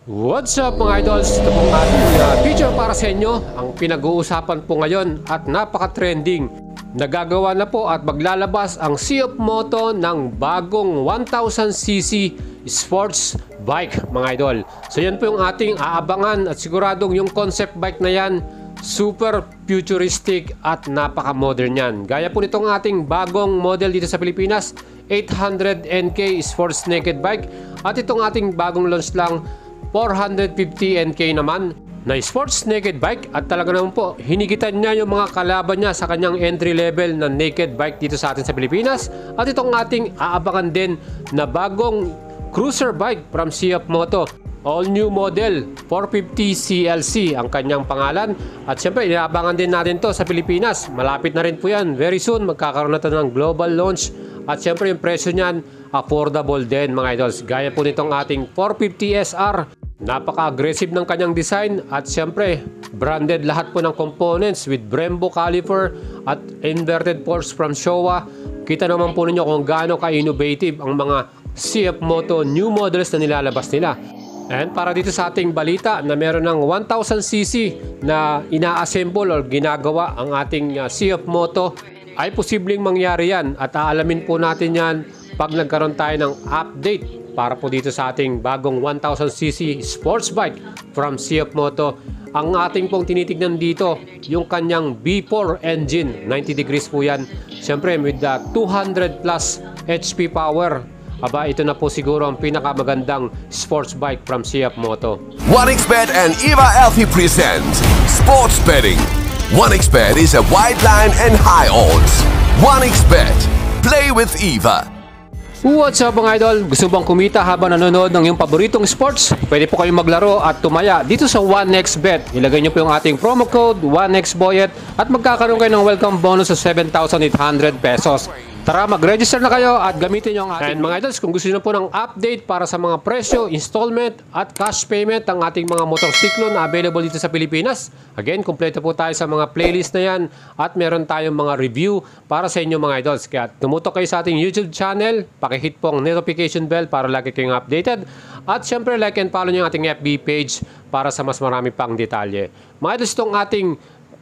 What's up mga idols? Ito pong ating feature para sa inyo. Ang pinag-uusapan po ngayon at napaka-trending. Nagagawa na po at maglalabas ang Sea of Moto ng bagong 1000cc sports bike mga idol. So yan po yung ating aabangan at siguradong yung concept bike na yan super futuristic at napaka-modern yan. Gaya po nitong ating bagong model dito sa Pilipinas, 800NK Sports Naked Bike. At itong ating bagong launch lang 450NK naman na sports naked bike, at talaga naman po hinigitan niya yung mga kalaban niya sa kanyang entry level na naked bike dito sa atin sa Pilipinas. At itong ating aabangan din na bagong cruiser bike from Sea of Moto, all new model 450 CLC ang kanyang pangalan. At syempre inaabangan din natin to sa Pilipinas, malapit na rin po yan, very soon magkakaroon na to ng global launch. At syempre yung presyo niyan affordable din mga idols, gaya po nitong ating 450 SR. Napaka-aggressive ng kanyang design at syempre branded lahat po ng components with Brembo caliper at inverted forks from Showa. Kita naman po ninyo kung gaano ka-innovative ang mga Sea of Moto new models na nilalabas nila. And para dito sa ating balita na meron ng 1000cc na ina-assemble or ginagawa ang ating Sea of Moto, ay posibleng mangyari yan at aalamin po natin yan pag nagkaroon tayo ng update para po dito sa ating bagong 1000cc sports bike from Sea of Moto. Ang ating pong tinitignan dito, yung kanyang B4 engine, 90 degrees po yan. Siyempre with the 200 plus HP power. Aba, ito na po siguro ang pinakamagandang sports bike from Sea of Moto. 1xBet and Eva Alfie present Sports Betting. 1xBet is a wide line and high odds. 1xBet. Play with Eva. What's up mga idol? Gusto bang kumita habang nanonood ng iyong paboritong sports? Pwede po kayong maglaro at tumaya dito sa 1xBet. Ilagay nyo po yung ating promo code 1xBoyet at magkakaroon kayo ng welcome bonus sa 7,800 pesos. Tara, mag-register na kayo at gamitin nyo ang ating. And mga idols, kung gusto nyo po ng update para sa mga presyo, installment at cash payment ang ating mga motorsiklo na available dito sa Pilipinas, again, kumpleto po tayo sa mga playlist na yan at meron tayong mga review para sa inyo mga idols. Kaya tumutok kayo sa ating YouTube channel, pakihit po ang notification bell para lagi kayong updated. At syempre, like and follow nyo ang ating FB page para sa mas marami pang detalye. Mga idols, itong ating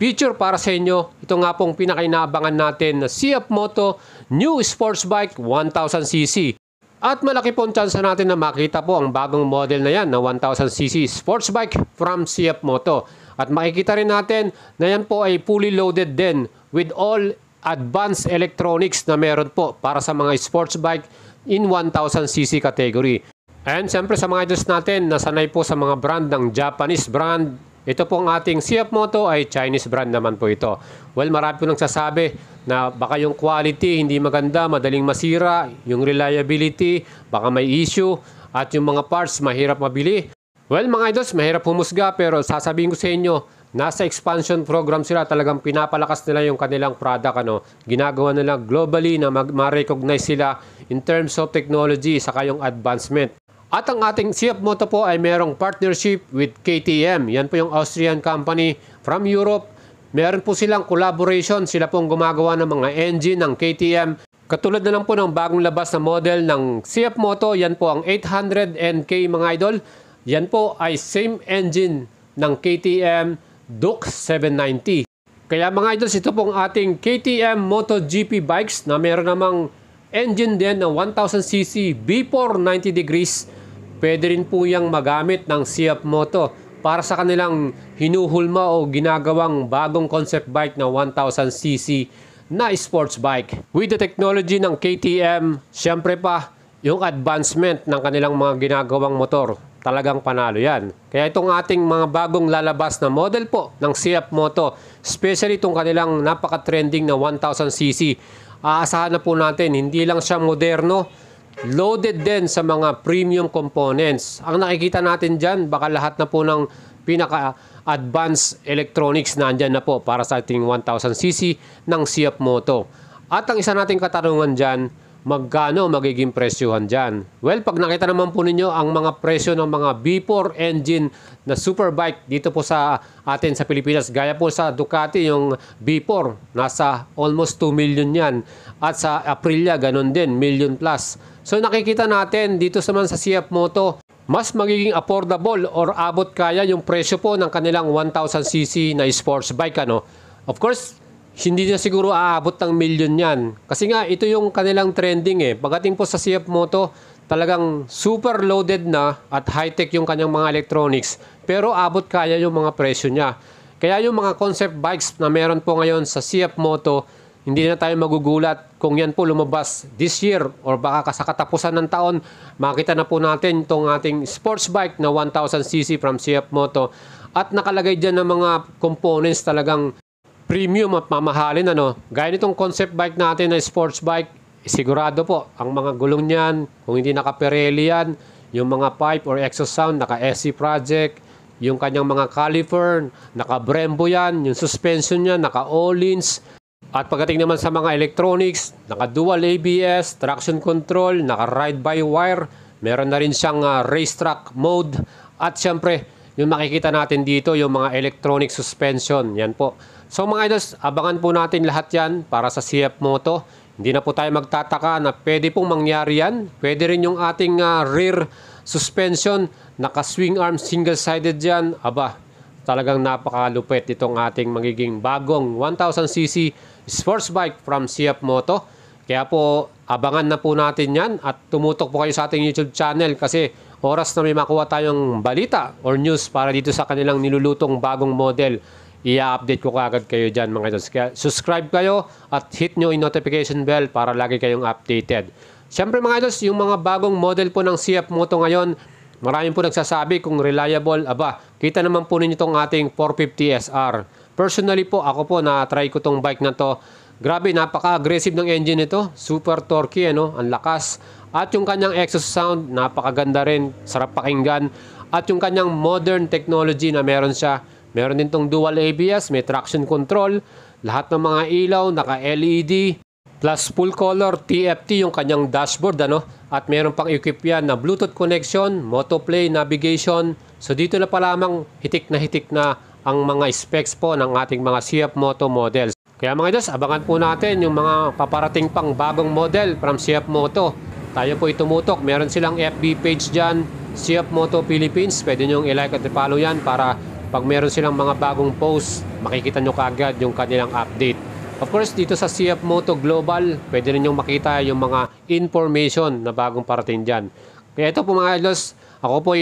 feature para sa inyo, ito nga pong pinakainaabangan natin na Sea of Moto new sports bike 1000cc. At malaki po ang chance natin na makita po ang bagong model na yan na 1000cc sports bike from Sea of Moto. At makikita rin natin na yan po ay fully loaded din with all advanced electronics na meron po para sa mga sports bike in 1000cc category. And siyempre sa mga idols natin na sanay po sa mga brand ng Japanese brand, ito pong ating Sea of Moto ay Chinese brand naman po ito. Well, marami po nagsasabi na baka yung quality hindi maganda, madaling masira, yung reliability, baka may issue, at yung mga parts mahirap mabili. Well, mga idols, mahirap humusga pero sasabihin ko sa inyo, nasa expansion program sila, talagang pinapalakas nila yung kanilang product. Ginagawa nila globally na ma-recognize sila in terms of technology saka yung advancement. At ang ating Sea of Moto po ay merong partnership with KTM. Yan po yung Austrian company from Europe. Meron po silang collaboration. Sila pong gumagawa ng mga engine ng KTM. Katulad na lang po ng bagong labas na model ng Sea of Moto. Yan po ang 800NK mga idol. Yan po ay same engine ng KTM Duke 790. Kaya mga idols, ito pong ating KTM MotoGP bikes na meron namang engine din ng 1000cc B4 90 degrees. Pwede rin po yung magamit ng Sea of Moto para sa kanilang hinuhulma o ginagawang bagong concept bike na 1000cc na sports bike. With the technology ng KTM, syempre pa yung advancement ng kanilang mga ginagawang motor, talagang panalo yan. Kaya itong ating mga bagong lalabas na model po ng Sea of Moto, especially itong kanilang napaka-trending na 1000cc, aasahan na po natin, hindi lang siya moderno, loaded din sa mga premium components. Ang nakikita natin dyan, baka lahat na po ng pinaka-advanced electronics na andyan na po para sa ating 1000cc ng Sea of Moto. At ang isa nating katanungan dyan, magkano magiging presyohan dyan? Well, pag nakita naman po ninyo ang mga presyo ng mga B4 engine na superbike dito po sa atin sa Pilipinas, gaya po sa Ducati yung B4, nasa almost 2 million yan. At sa Aprilia, ganun din, million plus. So nakikita natin dito naman sa Sea of Moto, mas magiging affordable or abot kaya yung presyo po ng kanilang 1000cc na sports bike, ano. Of course, hindi na siguro aabot ng milyon yan. Kasi nga, ito yung kanilang trending eh. Pagdating po sa CF Moto, talagang super loaded na at high-tech yung kanyang mga electronics. Pero abot kaya yung mga presyo niya. Kaya yung mga concept bikes na meron po ngayon sa CF Moto, hindi na tayo magugulat kung yan po lumabas this year or baka sa katapusan ng taon, makita na po natin itong ating sports bike na 1000cc from CF Moto at nakalagay dyan ng mga components talagang premium at mamahalin, ano. Gaya nitong concept bike natin na sports bike, sigurado po ang mga gulong niyan, kung hindi naka-Pirelli yan, yung mga pipe or exhaust sound, naka-SC Project, yung kanyang mga caliper, naka-Brembo yan, yung suspension niya, naka-Öhlins. At pagdating naman sa mga electronics, naka-dual ABS, traction control, naka-ride-by-wire, meron na rin siyang racetrack mode. At syempre, yung makikita natin dito, yung mga electronic suspension. Yan po. So mga idols, abangan po natin lahat yan para sa CF Moto. Hindi na po tayo magtataka na pwede pong mangyari yan. Pwede rin yung ating rear suspension, naka-swing arm, single-sided yan. Aba, talagang napakalupit itong ating magiging bagong 1000cc sports bike from CF Moto. Kaya po, abangan na po natin yan at tumutok po kayo sa ating YouTube channel kasi oras na may makuha tayong balita or news para dito sa kanilang nilulutong bagong model, i-update ko kagad kayo dyan mga idols. Kaya subscribe kayo at hit nyo yung notification bell para lagi kayong updated. Siyempre mga idols, yung mga bagong model po ng CF Moto ngayon, maraming po nagsasabi kung reliable. Aba, kita naman po ninyo itong ating 450SR. Personally po, ako po na-try ko itong bike na to. Grabe, napaka-aggressive ng engine nito. Super torquey, ano? Ang lakas. At yung kanyang exhaust sound, napakaganda rin. Sarap pakinggan. At yung kanyang modern technology na meron siya. Meron din itong dual ABS, may traction control. Lahat ng mga ilaw, naka-LED. Plus full color TFT yung kanyang dashboard, ano? At meron pang equip yan na Bluetooth connection, Motoplay, navigation. So dito na pa lamang hitik na ang mga specs po ng ating mga CF Moto models. Kaya mga idols, abangan po natin yung mga paparating pang bagong model from CF Moto. Tayo po itumutok. Meron silang FB page dyan, CF Moto Philippines. Pwede nyo i-like at i-follow yan para pag meron silang mga bagong post, makikita nyo kagad yung kanilang update. Of course, dito sa CF Moto Global, pwede rin yung makita yung mga information na bagong parating dyan. Kaya ito po mga idols, ako po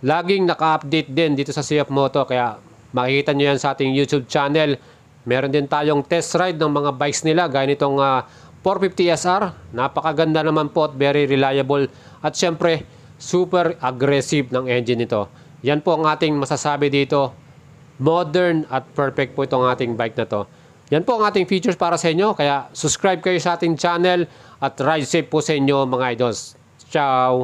laging naka-update din dito sa CF Moto. Kaya makikita nyo yan sa ating YouTube channel. Meron din tayong test ride ng mga bikes nila. Gaya nitong 450SR. Napakaganda naman po at very reliable. At syempre, super aggressive ng engine nito. Yan po ang ating masasabi dito. Modern at perfect po itong ating bike na to. Yan po ang ating features para sa inyo. Kaya subscribe kayo sa ating channel at ride safe po sa inyo mga idols. Ciao!